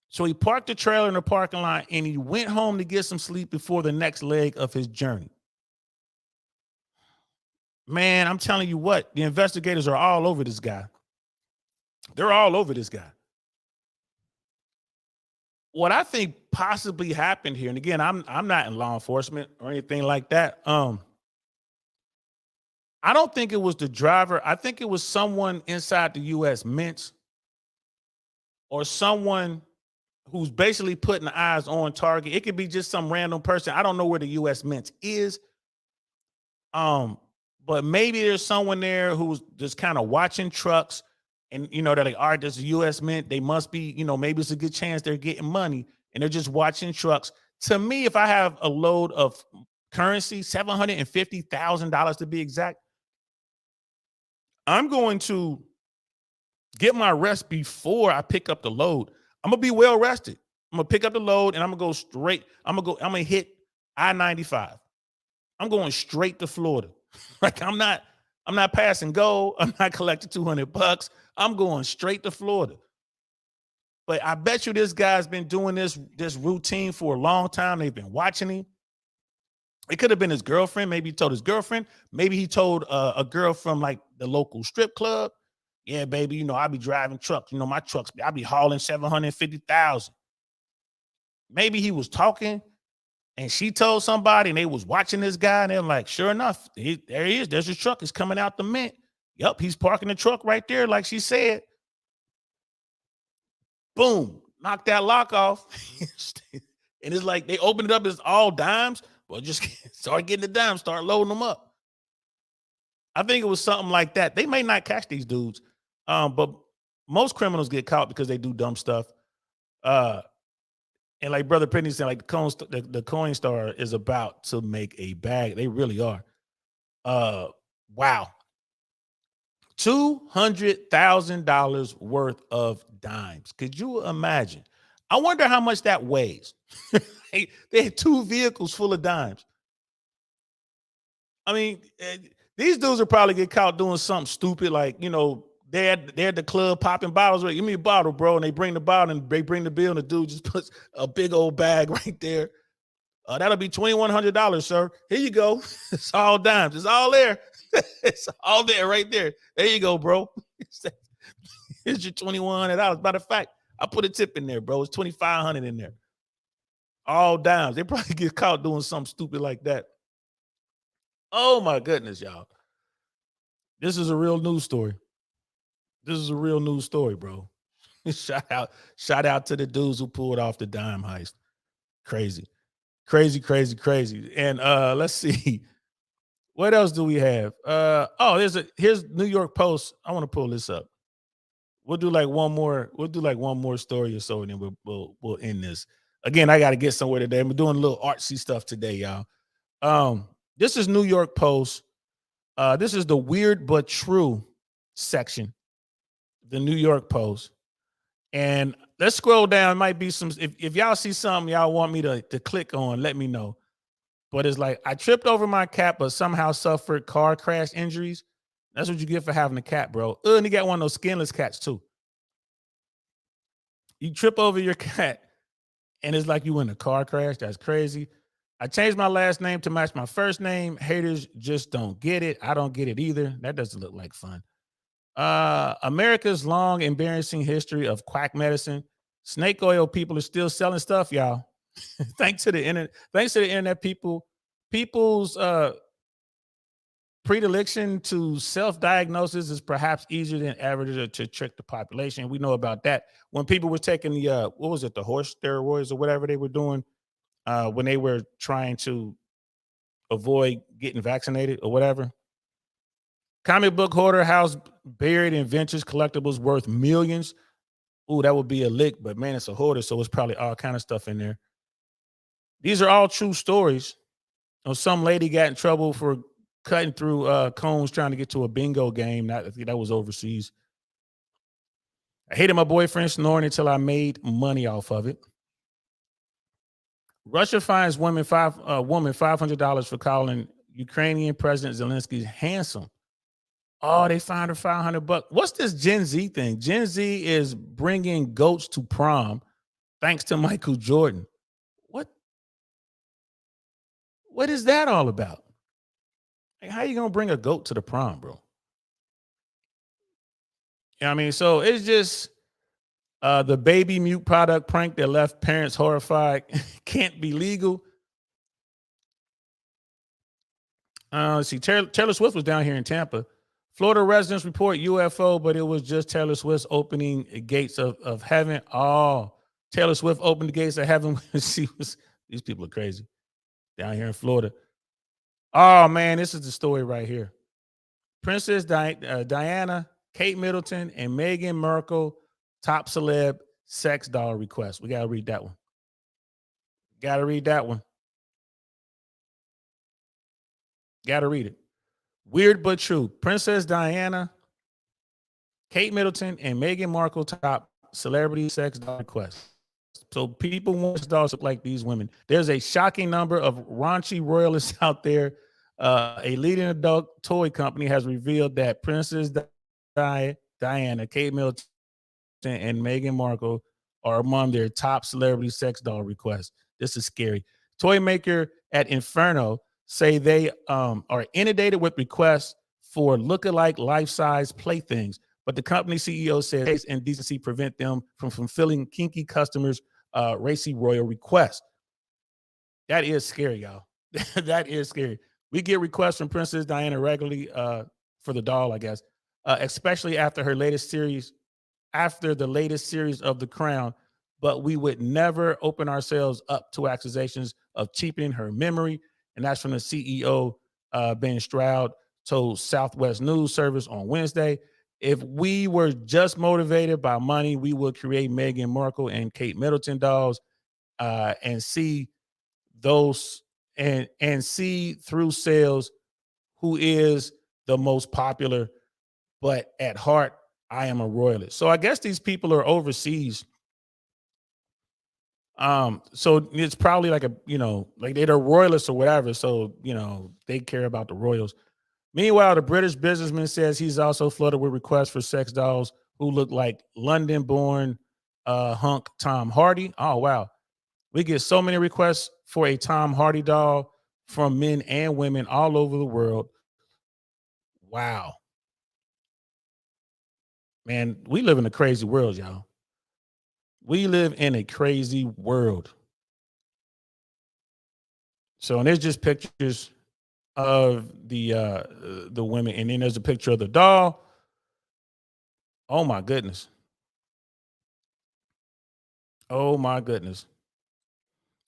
So he parked the trailer in the parking lot and he went home to get some sleep before the next leg of his journey. Man, I'm telling you what, the investigators are all over this guy. They're all over this guy. What I think possibly happened here, and again, I'm not in law enforcement or anything like that. I don't think it was the driver. I think it was someone inside the U.S. Mint or someone who's basically putting eyes on target. It could be just some random person. I don't know where the U.S. Mint is. But maybe there's someone there who's just kind of watching trucks, and they're like, all right, there's a U.S. Mint. They must be, maybe it's a good chance they're getting money, and they're just watching trucks. To me, if I have a load of currency, $750,000 to be exact, I'm going to get my rest before I pick up the load. I'm gonna be well rested. I'm gonna pick up the load and I'm gonna go straight. I'm gonna hit I-95. I'm going straight to Florida. Like I'm not passing go. I'm not collecting $200. I'm going straight to Florida. But I bet you this guy's been doing this routine for a long time. They've been watching him. It could have been his girlfriend. Maybe he told his girlfriend. Maybe he told a girl from like the local strip club. Yeah, baby, I be driving trucks. My trucks, I be hauling 750,000. Maybe he was talking and she told somebody and they was watching this guy and they're like, sure enough, there he is. There's his truck. It's coming out the mint. Yep, he's parking the truck right there, like she said. Boom, knock that lock off. And it's like they opened it up as all dimes. Well, just start getting the dimes, start loading them up. I think it was something like that. They may not catch these dudes, but most criminals get caught because they do dumb stuff. And like Brother Pitney said, like the Coinstar is about to make a bag. They really are. Wow. $200,000 worth of dimes. Could you imagine? I wonder how much that weighs. They had 2 vehicles full of dimes. I mean, these dudes will probably get caught doing something stupid, like, they're at the club popping bottles. Right? Give me a bottle, bro. And they bring the bottle and they bring the bill, and the dude just puts a big old bag right there. That'll be $2,100, sir. Here you go. It's all dimes. It's all there. It's all there right there. There you go, bro. Here's your $2,100. Matter of fact, I put a tip in there, bro. It's $2,500 in there. All dimes. They probably get caught doing something stupid like that. Oh my goodness, y'all. This is a real news story. This is a real news story, bro. Shout out to the dudes who pulled off the dime heist. Crazy. And let's see. What else do we have? Here's New York Post. I want to pull this up. We'll do like one more story or so, and then we'll end this. Again, I got to get somewhere today. I'm doing a little artsy stuff today, y'all. This is New York Post. This is the weird but true section, the New York Post. And let's scroll down. It might be some, if y'all see something y'all want me to click on, let me know. But it's like, I tripped over my cat, but somehow suffered car crash injuries. That's what you get for having a cat, bro. And you got one of those skinless cats too. You trip over your cat and it's like you in a car crash. That's crazy. I changed my last name to match my first name. Haters just don't get it. I don't get it either. That doesn't look like fun. America's long, embarrassing history of quack medicine. Snake oil people are still selling stuff, y'all. Thanks to the internet, people's predilection to self-diagnosis is perhaps easier than ever to trick the population. We know about that. When people were taking the the horse steroids or whatever they were doing when they were trying to avoid getting vaccinated or whatever. Comic book hoarder house buried in vintage collectibles worth millions. Ooh, that would be a lick, but man, it's a hoarder, so it's probably all kind of stuff in there. These are all true stories. Some lady got in trouble for cutting through cones trying to get to a bingo game. I think that was overseas. I hated my boyfriend snoring until I made money off of it. Russia fines woman $500 for calling Ukrainian President Zelensky handsome. Oh, they fined her $500. What's this Gen Z thing? Gen Z is bringing goats to prom, thanks to Michael Jordan. What is that all about? Like, how you gonna bring a goat to the prom, bro? You know what I mean? So it's just the baby mute product prank that left parents horrified. Can't be legal. Let's see. Taylor Swift was down here in Tampa. Florida residents report UFO, but it was just Taylor Swift's opening gates of heaven. Oh, Taylor Swift opened the gates of heaven. These people are crazy. Down here in Florida. Oh, man, this is the story right here. Princess Diana, Kate Middleton, and Meghan Markle, top celeb sex doll request. We got to read that one. Got to read it. Weird but true. Princess Diana, Kate Middleton, and Meghan Markle, top celebrity sex doll request. So people want dolls look like these women. There's a shocking number of raunchy royalists out there. A leading adult toy company has revealed that Princess Diana, Kate Middleton, and Meghan Markle are among their top celebrity sex doll requests. This is scary. Toy maker at Inferno say they are inundated with requests for lookalike life-size playthings, but the company CEO says taste and decency prevent them from fulfilling kinky customers' racy royal requests. That is scary, y'all. That is scary. We get requests from Princess Diana regularly for the doll, I guess, especially after the latest series of The Crown, but we would never open ourselves up to accusations of cheapening her memory. And that's from the CEO, Ben Stroud, told Southwest News Service on Wednesday. If we were just motivated by money, we would create Meghan Markle and Kate Middleton dolls and see those and see through sales who is the most popular. But at heart, I am a royalist. So I guess these people are overseas. So it's probably like like they're royalists or whatever. So, they care about the royals. Meanwhile, the British businessman says he's also flooded with requests for sex dolls who look like London-born hunk Tom Hardy. Oh, wow. We get so many requests for a Tom Hardy doll from men and women all over the world. Wow. Man, we live in a crazy world, y'all. We live in a crazy world. So, and there's just pictures of the women, and then there's a picture of the doll. Oh my goodness. Oh my goodness.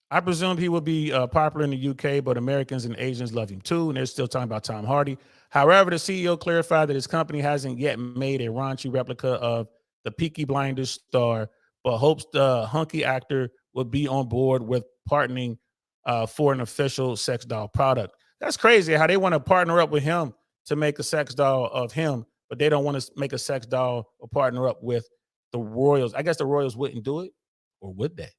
I presumed he would be popular in the UK, but Americans and Asians love him too. And they're still talking about Tom Hardy. However, the CEO clarified that his company hasn't yet made a raunchy replica of the Peaky Blinders star, but hopes the hunky actor would be on board with partnering for an official sex doll product. That's crazy how they want to partner up with him to make a sex doll of him, but they don't want to make a sex doll or partner up with the Royals. I guess the Royals wouldn't do it, or would they?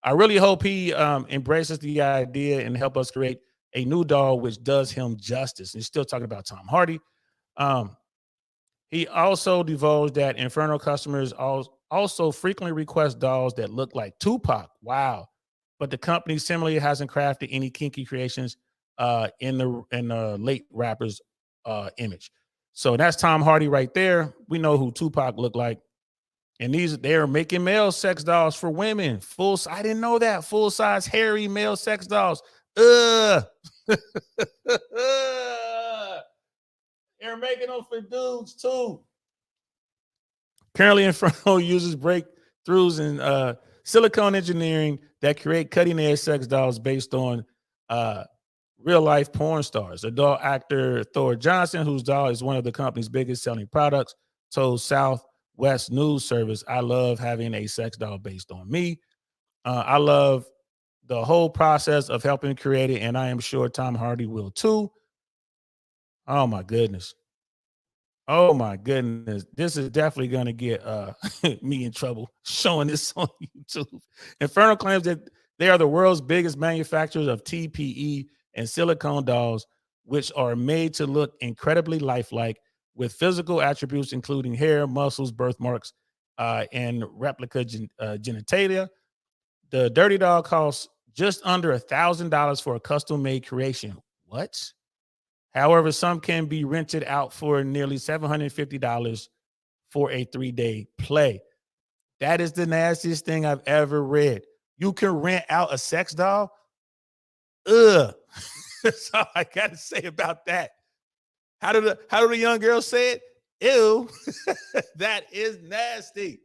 I really hope he embraces the idea and help us create a new doll which does him justice. And he's still talking about Tom Hardy. He also divulged that Inferno customers also frequently request dolls that look like Tupac. Wow. But the company similarly hasn't crafted any kinky creations in the late rapper's image. So that's Tom Hardy right there. We know who Tupac looked like. And they're making male sex dolls for women. I didn't know that. Full size, hairy male sex dolls. They're making them for dudes too. Currently, Inferno uses breakthroughs in silicone engineering that create cutting-edge sex dolls based on real-life porn stars. Adult actor Thor Johnson, whose doll is one of the company's biggest selling products, told Southwest News Service, "I love having a sex doll based on me. I love the whole process of helping create it, and I am sure Tom Hardy will too." Oh my goodness. Oh my goodness. This is definitely going to get me in trouble showing this on YouTube. Inferno claims that they are the world's biggest manufacturers of TPE and silicone dolls, which are made to look incredibly lifelike with physical attributes including hair, muscles, birthmarks, and replica genitalia. The Dirty Doll costs just under $1,000 for a custom-made creation. What? However, some can be rented out for nearly $750 for a 3-day play. That is the nastiest thing I've ever read. You can rent out a sex doll? Ugh. That's all I got to say about that. How do the young girls say it? Ew. That is nasty.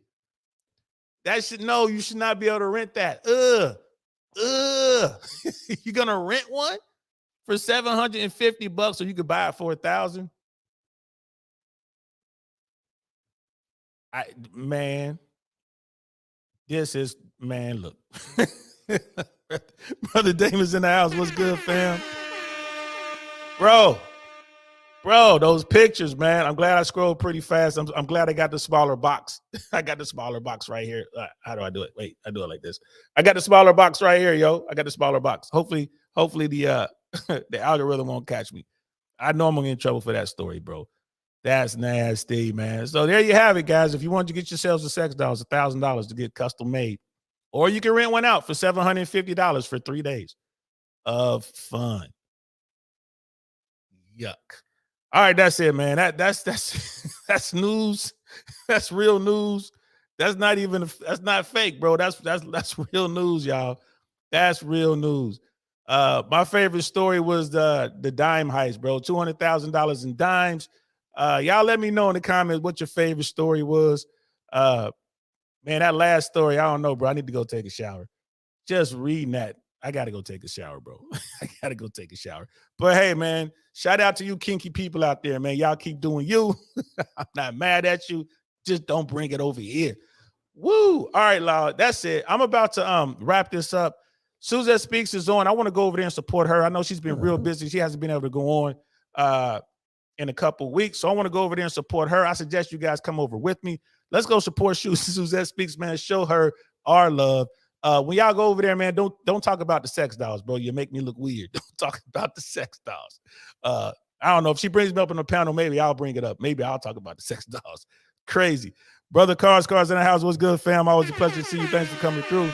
You should not be able to rent that. Ugh. You're going to rent one for $750 so you could buy it for $1,000? Look. Brother Damon's in the house. What's good, fam? Bro, those pictures, man. I'm glad I scrolled pretty fast. I'm glad I got the smaller box. I got the smaller box right here. How do I do it? Wait, I do it like this. I got the smaller box right here, yo. I got the smaller box. Hopefully the the algorithm won't catch me. I know I'm gonna get in trouble for that story, bro. That's nasty, man. So there you have it, guys. If you want to get yourselves a sex doll, it's $1,000 to get custom made. Or you can rent one out for $750 for 3 days of fun. Yuck. All right, that's it, man. That's that's news. That's real news. That's not even that's not fake, bro. That's real news, y'all. That's real news. My favorite story was the dime heist, bro. $200,000 in dimes. Y'all let me know in the comments what your favorite story was. Man, that last story, I don't know, bro. I need to go take a shower. Just reading that, I gotta go take a shower, bro. I gotta go take a shower. But hey, man, shout out to you kinky people out there, man. Y'all keep doing you. I'm not mad at you. Just don't bring it over here. Woo! All right, Lord, that's it. I'm about to wrap this up. Suzette Speaks is on. I want to go over there and support her. I know she's been real busy. She hasn't been able to go on in a couple weeks, so I want to go over there and support her. I suggest you guys come over with me. Let's go support Suzette Speaks, man. Show her our love. When y'all go over there, man, don't talk about the sex dolls, bro. You make me look weird. Don't talk about the sex dolls. I don't know if she brings me up on the panel. Maybe I'll bring it up. Maybe I'll talk about the sex dolls. Crazy. Brother Cars in the house. What's good, fam? Always a pleasure to see you. Thanks for coming through.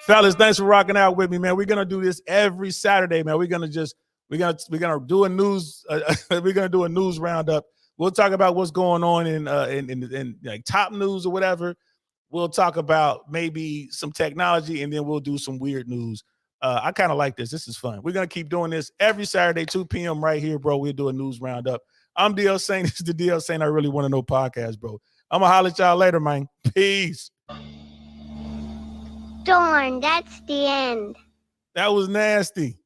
Fellas, thanks for rocking out with me, man. We're gonna do this every Saturday, man. We're gonna do a news we're gonna do a news roundup. We'll talk about what's going on in like top news or whatever. We'll talk about maybe some technology, and then we'll do some weird news. I kind of like this. This is fun. We're gonna keep doing this every Saturday, 2 p.m. right here, bro. We'll do a news roundup. I'm DL Saint. This is the DL Saint I Really Want to Know podcast, bro. I'm gonna holler at y'all later, man. Peace. Darn, that's the end. That was nasty.